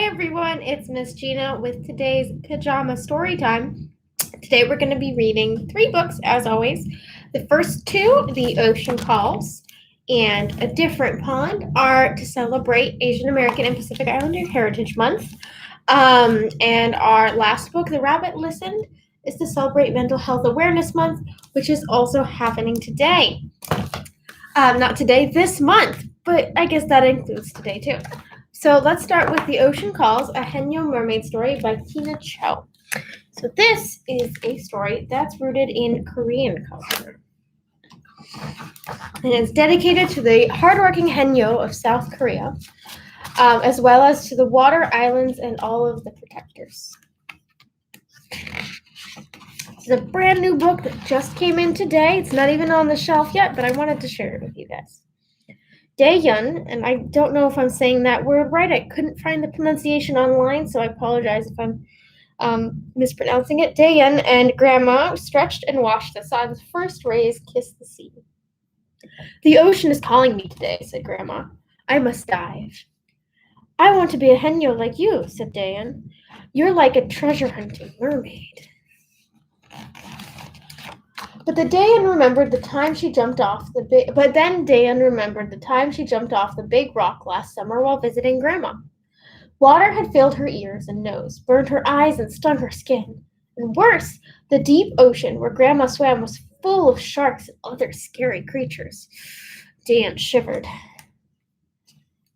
everyone, it's Miss Gina with today's Pajama Storytime. Today we're going to be reading 3 books as always. The first 2, The Ocean Calls and A Different Pond, are to celebrate Asian American and Pacific Islander Heritage Month. And our last book, The Rabbit Listened, is to celebrate Mental Health Awareness Month, which is also happening today. Not today, this month, but I guess that includes today too. So let's start with The Ocean Calls, a Haenyeo mermaid story by Tina Cho. So this is a story that's rooted in Korean culture. And it's dedicated to the hardworking Haenyeo of South Korea, as well as to the water islands and all of the protectors. It's a brand new book that just came in today. It's not even on the shelf yet, but I wanted to share it with you guys. Daeyeon, and I don't know if I'm saying that word right. I couldn't find the pronunciation online, so I apologize if I'm mispronouncing it. Daeyeon and Grandma stretched and watched the sun's first rays kiss the sea. "The ocean is calling me today," said Grandma. "I must dive." "I want to be a Haenyeo like you," said Daeyeon. "You're like a treasure-hunting mermaid." But then Daeyeon remembered the time she jumped off the big rock last summer while visiting Grandma. Water had filled her ears and nose, burned her eyes, and stung her skin. And worse, the deep ocean where Grandma swam was full of sharks and other scary creatures. Daeyeon shivered.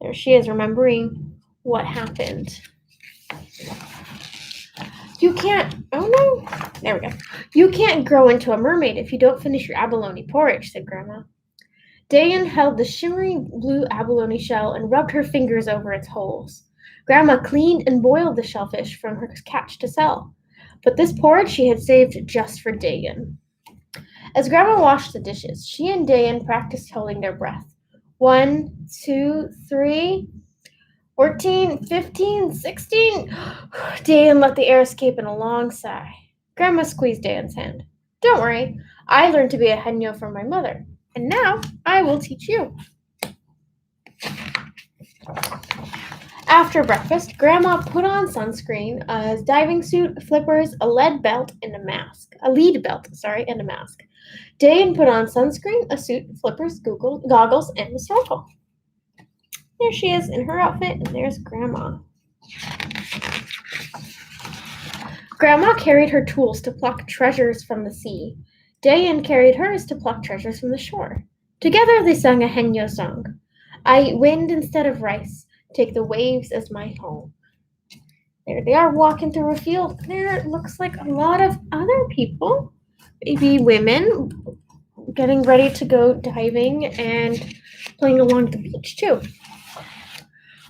There she is, remembering what happened. You can't grow into a mermaid if you don't finish your abalone porridge," said Grandma. Daeyeon held the shimmering blue abalone shell and rubbed her fingers over its holes. Grandma cleaned and boiled the shellfish from her catch to sell, but this porridge she had saved just for Daeyeon. As Grandma washed the dishes, she and Daeyeon practiced holding their breath. 1, 2, 3... 14, 15, 16. Daeyeon let the air escape in a long sigh. Grandma squeezed Daeyeon's hand. "Don't worry, I learned to be a Haenyeo from my mother, and now I will teach you." After breakfast, Grandma put on sunscreen, a diving suit, flippers, a lead belt, and a mask. Daeyeon put on sunscreen, a suit, flippers, goggles, and a snorkel. There she is in her outfit, and there's Grandma. Grandma carried her tools to pluck treasures from the sea. Daeyeon carried hers to pluck treasures from the shore. Together they sang a Haenyeo song. "I eat wind instead of rice, take the waves as my home." There they are walking through a field. There looks like a lot of other people, maybe women, getting ready to go diving and playing along the beach too.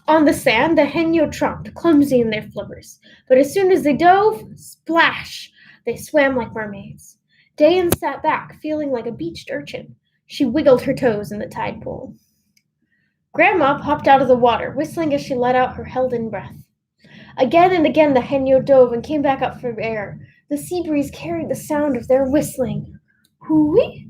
On the sand, the Haenyeo trumped, clumsy in their flippers. But as soon as they dove, splash! They swam like mermaids. Daeyeon sat back, feeling like a beached urchin. She wiggled her toes in the tide pool. Grandma popped out of the water, whistling as she let out her held-in breath. Again and again the Haenyeo dove and came back up for air. The sea breeze carried the sound of their whistling. Hoo-wee!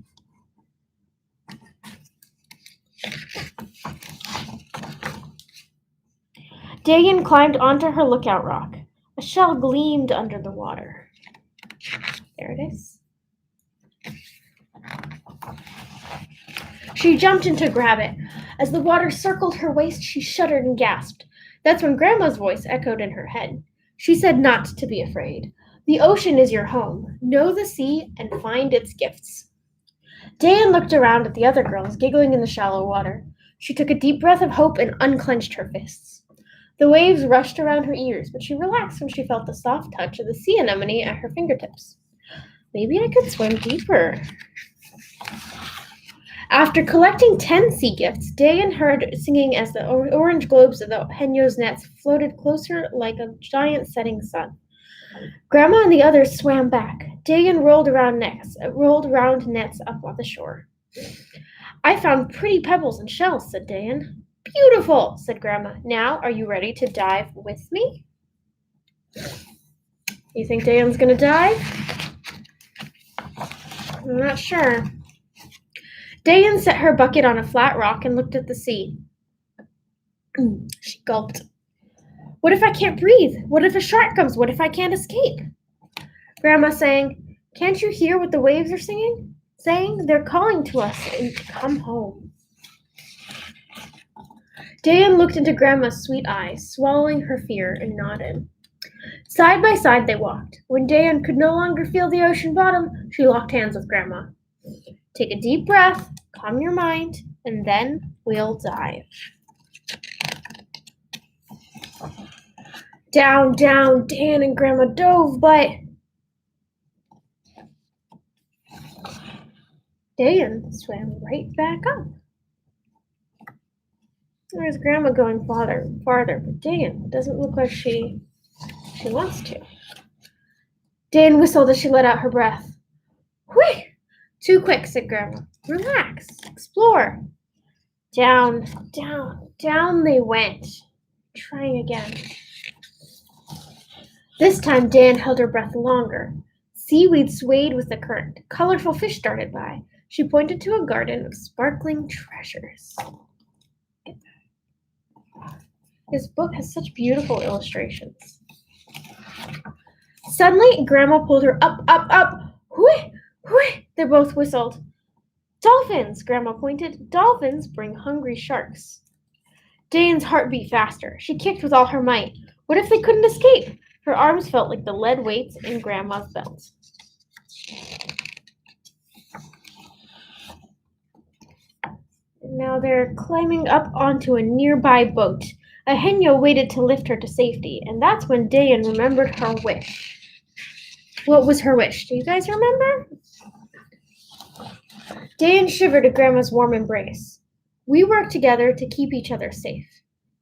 Daeyeon climbed onto her lookout rock. A shell gleamed under the water. There it is. She jumped in to grab it. As the water circled her waist, she shuddered and gasped. That's when Grandma's voice echoed in her head. She said not to be afraid. "The ocean is your home. Know the sea and find its gifts." Daeyeon looked around at the other girls, giggling in the shallow water. She took a deep breath of hope and unclenched her fists. The waves rushed around her ears, but she relaxed when she felt the soft touch of the sea anemone at her fingertips. Maybe I could swim deeper. After collecting 10 sea gifts, Daeyeon heard singing as the orange globes of the Haenyeo's nets floated closer like a giant setting sun. Grandma and the others swam back. Daeyeon rolled around nets up on the shore. "I found pretty pebbles and shells," said Daeyeon. "Beautiful," said Grandma. "Now, are you ready to dive with me?" You think Daeyeon's gonna dive? I'm not sure. Daeyeon set her bucket on a flat rock and looked at the sea. She gulped. What if I can't breathe? What if a shark comes? What if I can't escape? Grandma sang, "Can't you hear what the waves are singing? Saying they're calling to us and to come home." Dan looked into Grandma's sweet eyes, swallowing her fear, and nodded. Side by side they walked. When Dan could no longer feel the ocean bottom, she locked hands with Grandma. "Take a deep breath, calm your mind, and then we'll dive." Down, down, Dan and Grandma dove, but Dan swam right back up. There's Grandma going farther, but Dan doesn't look like she wants to. Dan whistled as she let out her breath. "Whew! Too quick," said Grandma. "Relax, explore." Down, down, down they went, trying again. This time Dan held her breath longer. Seaweed swayed with the current. Colorful fish darted by. She pointed to a garden of sparkling treasures. This book has such beautiful illustrations. Suddenly, Grandma pulled her up, up, up. "Whee! Whee!" They both whistled. "Dolphins!" Grandma pointed. "Dolphins bring hungry sharks." Dane's heart beat faster. She kicked with all her might. What if they couldn't escape? Her arms felt like the lead weights in Grandma's belt. Now they're climbing up onto a nearby boat. A henyo waited to lift her to safety, and that's when Dayan remembered her wish. What was her wish? Do you guys remember? Dayan shivered at Grandma's warm embrace. "We work together to keep each other safe.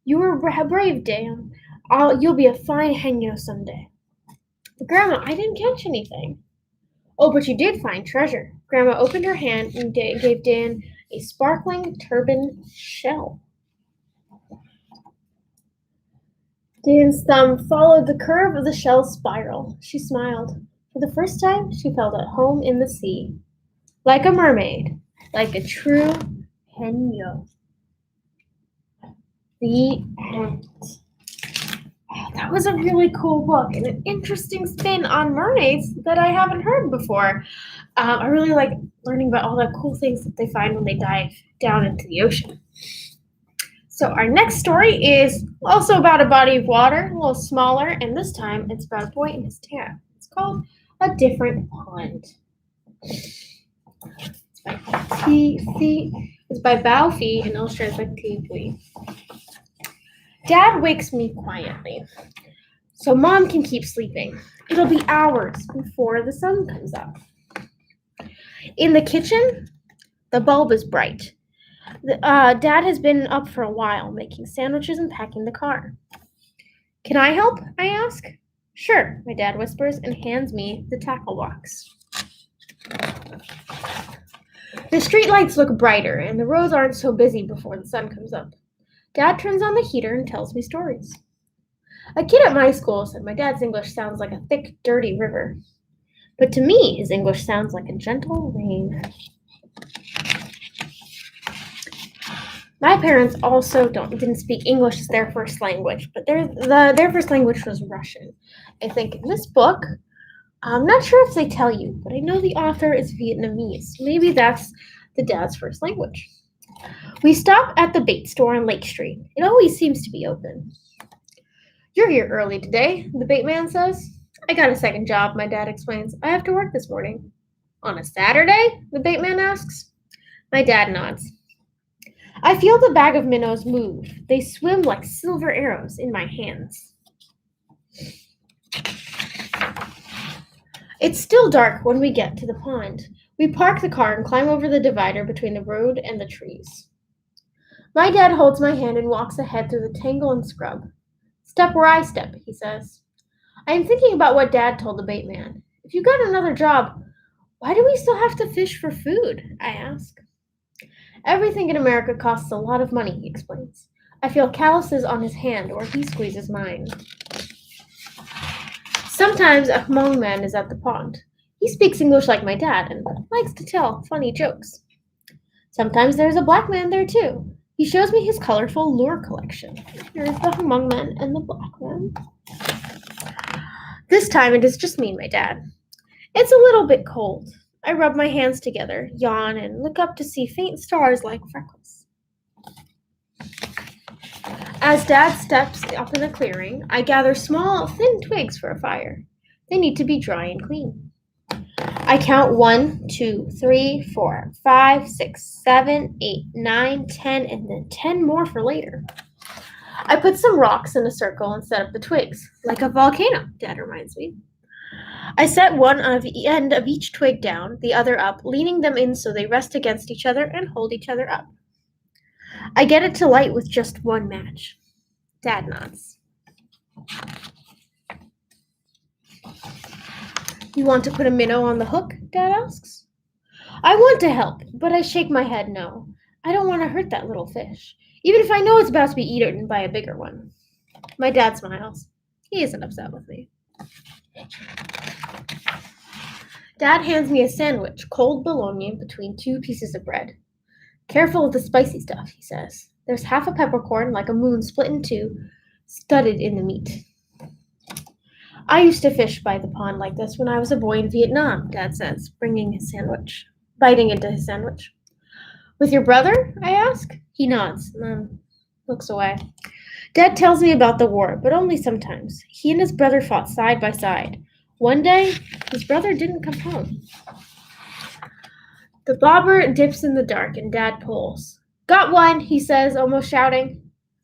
You were brave, Dayan. You'll be a fine henyo someday." "Grandma, I didn't catch anything." "Oh, but you did find treasure." Grandma opened her hand and gave Dan a sparkling turban shell. Dan's thumb followed the curve of the shell's spiral. She smiled. For the first time, she felt at home in the sea. Like a mermaid, like a true henyo. The end. That was a really cool book and an interesting spin on mermaids that I haven't heard before. I really like learning about all the cool things that they find when they dive down into the ocean. So our next story is also about a body of water, a little smaller, and this time it's about a boy and his dad. It's called A Different Pond. It's by Bao Fi and illustrated by T. Bui. Dad wakes me quietly, so Mom can keep sleeping. It'll be hours before the sun comes up. In the kitchen, the bulb is bright. Dad has been up for a while, making sandwiches and packing the car. "Can I help?" I ask. "Sure," my dad whispers and hands me the tackle box. The streetlights look brighter, and the roads aren't so busy before the sun comes up. Dad turns on the heater and tells me stories. A kid at my school said my dad's English sounds like a thick, dirty river. But to me, his English sounds like a gentle rain. My parents also didn't speak English as their first language, but their first language was Russian. I think in this book, I'm not sure if they tell you, but I know the author is Vietnamese. Maybe that's the dad's first language. We stop at the bait store on Lake Street. It always seems to be open. "You're here early today," the bait man says. "I got a second job," my dad explains. "I have to work this morning." "On a Saturday?" the bait man asks. My dad nods. I feel the bag of minnows move. They swim like silver arrows in my hands. It's still dark when we get to the pond. We park the car and climb over the divider between the road and the trees. My dad holds my hand and walks ahead through the tangle and scrub. "Step where I step," he says. I am thinking about what Dad told the bait man. "If you got another job, why do we still have to fish for food?" I ask. "Everything in America costs a lot of money," he explains. I feel calluses on his hand or he squeezes mine. Sometimes a Hmong man is at the pond. He speaks English like my dad and likes to tell funny jokes. Sometimes there's a black man there too. He shows me his colorful lure collection. Here's the Hmong and the black one. This time it is just me and my dad. It's a little bit cold. I rub my hands together, yawn, and look up to see faint stars like freckles. As Dad steps up in the clearing, I gather small, thin twigs for a fire. They need to be dry and clean. I count 1, 2, 3, 4, 5, 6, 7, 8, 9, 10, and then 10 more for later. I put some rocks in a circle and set up the twigs, like a volcano, Dad reminds me. I set one on the end of each twig down, the other up, leaning them in so they rest against each other and hold each other up. I get it to light with just one match. Dad nods. You want to put a minnow on the hook? Dad asks. I want to help, but I shake my head no. I don't want to hurt that little fish, even if I know it's about to be eaten by a bigger one. My dad smiles. He isn't upset with me. Dad hands me a sandwich, cold bologna between 2 pieces of bread. Careful of the spicy stuff, he says. There's half a peppercorn, like a moon split in 2, studded in the meat. I used to fish by the pond like this when I was a boy in Vietnam, Dad says, biting into his sandwich. With your brother? I ask. He nods and then looks away. Dad tells me about the war, but only sometimes. He and his brother fought side by side. One day, his brother didn't come home. The bobber dips in the dark and Dad pulls. Got one, he says, almost shouting.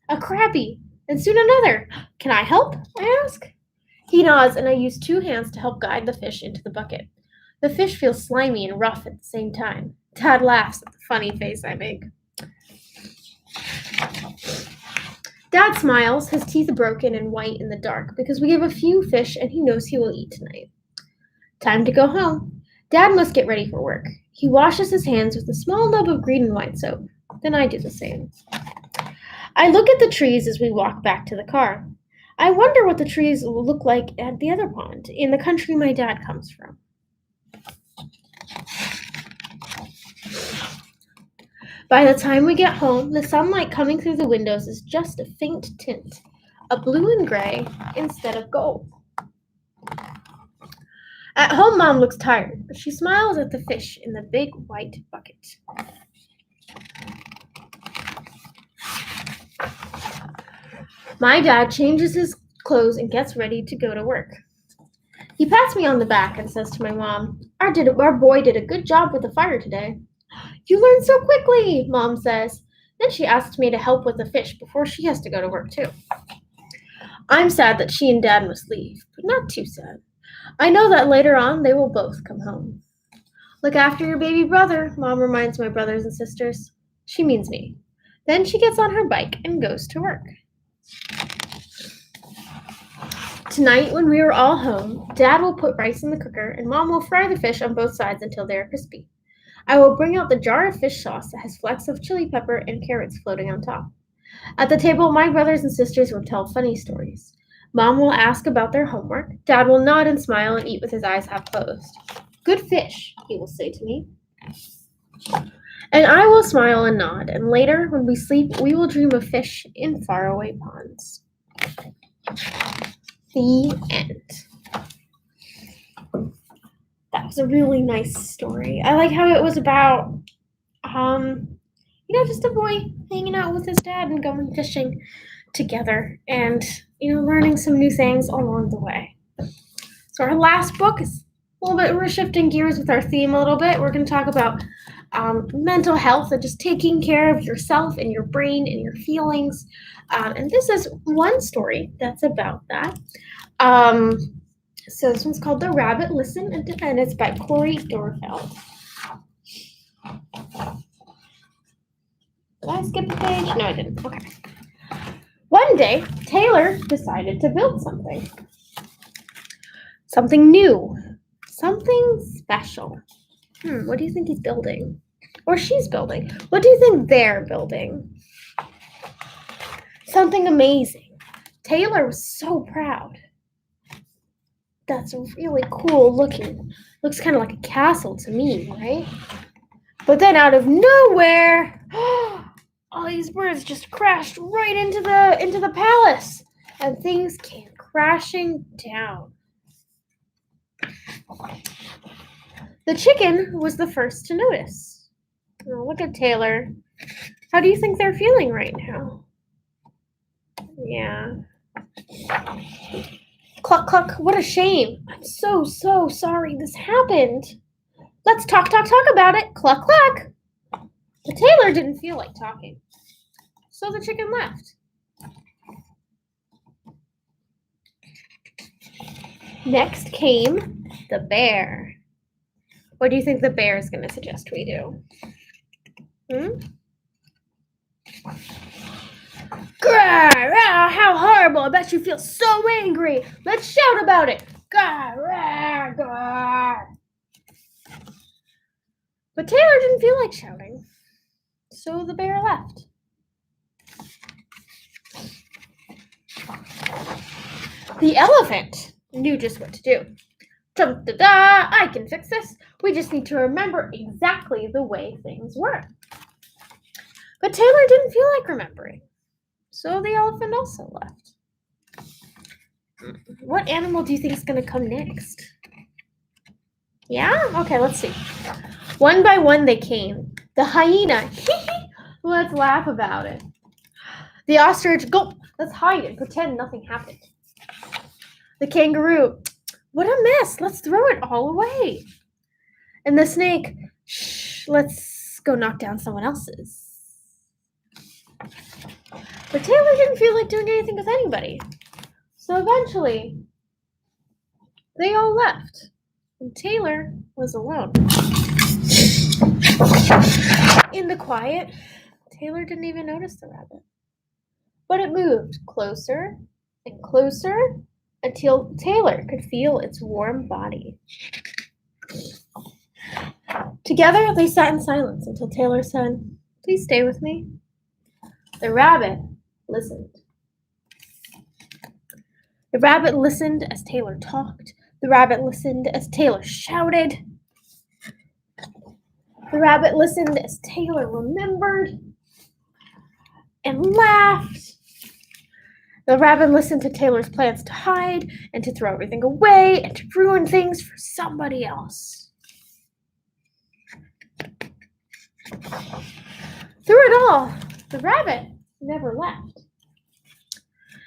A crappie, and soon another. Can I help? I ask. He nods and I use 2 hands to help guide the fish into the bucket. The fish feels slimy and rough at the same time. Dad laughs at the funny face I make. Dad smiles, his teeth broken and white in the dark, because we have a few fish and he knows he will eat tonight. Time to go home. Dad must get ready for work. He washes his hands with a small nub of green and white soap. Then I do the same. I look at the trees as we walk back to the car. I wonder what the trees will look like at the other pond, in the country my dad comes from. By the time we get home, the sunlight coming through the windows is just a faint tint, a blue and gray instead of gold. At home, Mom looks tired, but she smiles at the fish in the big white bucket. My dad changes his clothes and gets ready to go to work. He pats me on the back and says to my mom, Our boy did a good job with the fire today. You learned so quickly, Mom says. Then she asks me to help with the fish before she has to go to work too. I'm sad that she and Dad must leave, but not too sad. I know that later on they will both come home. Look after your baby brother, Mom reminds my brothers and sisters. She means me. Then she gets on her bike and goes to work. Tonight, when we are all home, Dad will put rice in the cooker and Mom will fry the fish on both sides until they are crispy. I will bring out the jar of fish sauce that has flecks of chili pepper and carrots floating on top. At the table, my brothers and sisters will tell funny stories. Mom will ask about their homework. Dad will nod and smile and eat with his eyes half closed. Good fish, he will say to me. And I will smile and nod, and later, when we sleep, we will dream of fish in faraway ponds. The end. That was a really nice story. I like how it was about, just a boy hanging out with his dad and going fishing together and, learning some new things along the way. So our last book is a little bit, we're shifting gears with our theme a little bit. We're going to talk about mental health and just taking care of yourself and your brain and your feelings. And this is one story that's about that. So this one's called The Rabbit Listen, and it's by Cori Doerrfeld. Did I skip a page? No, I didn't. Okay. One day, Taylor decided to build something. Something new. Something special. What do you think he's building? Or she's building? What do you think they're building? Something amazing. Taylor was so proud. That's really cool looking. Looks kind of like a castle to me, right? But then out of nowhere, all these birds just crashed right into the palace, and things came crashing down. The chicken was the first to notice. Oh, look at Taylor. How do you think they're feeling right now? Yeah. Cluck, cluck, what a shame. I'm so sorry this happened. Let's talk about it. Cluck, cluck. But Taylor didn't feel like talking, so the chicken left. Next came the bear. What do you think the bear is going to suggest we do? Grr, ah, how horrible. I bet you feel so angry. Let's shout about it. Grr, grr, grr. But Taylor didn't feel like shouting, so the bear left. The elephant knew just what to do. Dum-da-da, I can fix this. We just need to remember exactly the way things were. But Taylor didn't feel like remembering, so the elephant also left. What animal do you think is going to come next? Yeah? Okay, let's see. One by one they came. The hyena. Let's laugh about it. The ostrich. Gulp. Let's hide and pretend nothing happened. The kangaroo. What a mess. Let's throw it all away. And the snake. Shh. Let's go knock down someone else's. But Taylor didn't feel like doing anything with anybody. So eventually, they all left. And Taylor was alone. In the quiet, Taylor didn't even notice the rabbit. But it moved closer and closer until Taylor could feel its warm body. Together, they sat in silence until Taylor said, "Please stay with me." The rabbit listened. The rabbit listened as Taylor talked. The rabbit listened as Taylor shouted. The rabbit listened as Taylor remembered and laughed. The rabbit listened to Taylor's plans to hide and to throw everything away and to ruin things for somebody else. Through it all, the rabbit never left.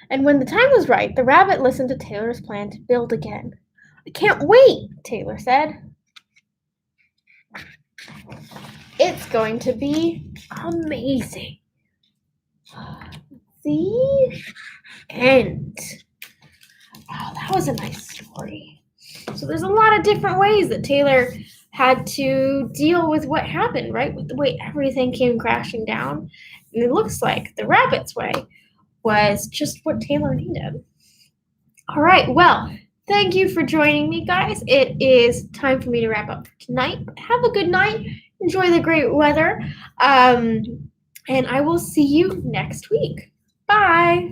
And when the time was right, the rabbit listened to Taylor's plan to build again. "I can't wait," Taylor said. It's going to be amazing. The end. Oh, that was a nice story. So there's a lot of different ways that Taylor had to deal with what happened, right? With the way everything came crashing down. And it looks like the rabbit's way was just what Taylor needed. All right, well, thank you for joining me, guys. It is time for me to wrap up for tonight. Have a good night. Enjoy the great weather. And I will see you next week. Bye.